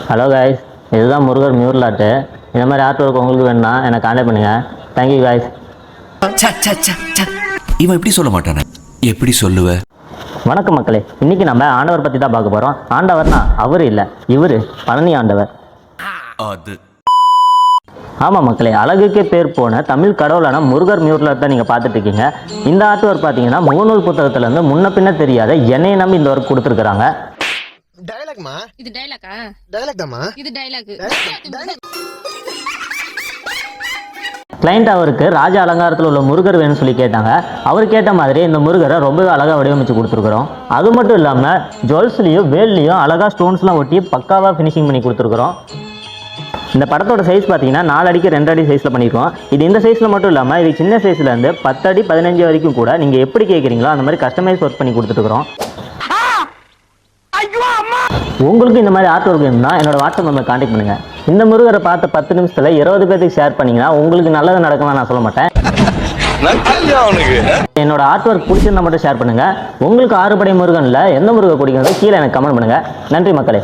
Hello guys, இதுதான் முருகர் மியூர்லாட்டு. இந்த மாதிரி ஆர்ட் ஒர்க் உங்களுக்கு வேணும்னா என்னை கான்டாக்ட் பண்ணுங்கள். Thank you guys. இவன் எப்படி சொல்ல மாட்டானே, எப்படி சொல்லுவ? வணக்கம் மக்களே, இன்றைக்கி நம்ம ஆண்டவர் பற்றி தான் பார்க்க போகிறோம். ஆண்டவர்னா அவர் இல்லை, இவர் பழனி ஆண்டவர். ஆமாம் மக்களே, அழகுக்கே பேர் போன தமிழ் கடவுளான முருகர் மியூர்லாட் தான் நீங்கள் பார்த்துட்டு இருக்கீங்க. இந்த ஆர்ட் ஒர்க் பார்த்தீங்கன்னா முகநூல் புத்தகத்துலேருந்து முன்ன பின்ன தெரியாத என்னையை நம்பி இந்த ஒர்க் கொடுத்துருக்குறாங்க. இது டயலாக்கா? இது டயலாக். கிளைண்ட் அவருக்கு ராஜ அலங்காரத்தில் உள்ள முருகர் வேணும்னு சொல்லி கேட்டாங்க. அவர் கேட்ட மாதிரி இந்த முருகரை ரொம்பவே அழகாக வடிவமைச்சு கொடுத்துருக்குறோம். அது மட்டும் இல்லாமல் ஜுவல்ஸ்லையும் வேல்லையும் அழகாக ஸ்டோன்ஸ்லாம் ஒட்டி பக்காவாக ஃபினிஷிங் பண்ணி கொடுத்துருக்குறோம். இந்த படத்தோட சைஸ் பார்த்தீங்கன்னா 4 அடிக்கு 2 அடி சைஸில் பண்ணியிருக்கோம். இது இந்த சைஸில் மட்டும் இல்லாமல் இது சின்ன சைஸ்லேருந்து 10 அடி 15 வரைக்கும் கூட நீங்கள் எப்படி கேட்குறீங்களோ அந்த மாதிரி கஸ்டமைஸ் ஒர்க் பண்ணி கொடுத்துட்டுருக்குறோம். உங்களுக்கு இந்த மாதிரி ஆர்ட் ஒர்க் வேணும்னா என்னோட வாட்ஸ்அப் நம்பர் கான்டாக்ட் பண்ணுங்கள். இந்த முருகரை பார்த்த 10 நிமிஷத்தில் 20 பேருக்கு ஷேர் பண்ணிங்கன்னா உங்களுக்கு நல்லது நடக்கலாம் நான் சொல்ல மாட்டேன். என்னோட ஆர்ட் ஒர்க் பிடிச்சிருந்தா மட்டும் ஷேர் பண்ணுங்கள். உங்களுக்கு 6 படை முருகனில் எந்த முருகன் பிடிக்கிறது கீழே எனக்கு கமெண்ட் பண்ணுங்கள். நன்றி மக்களே.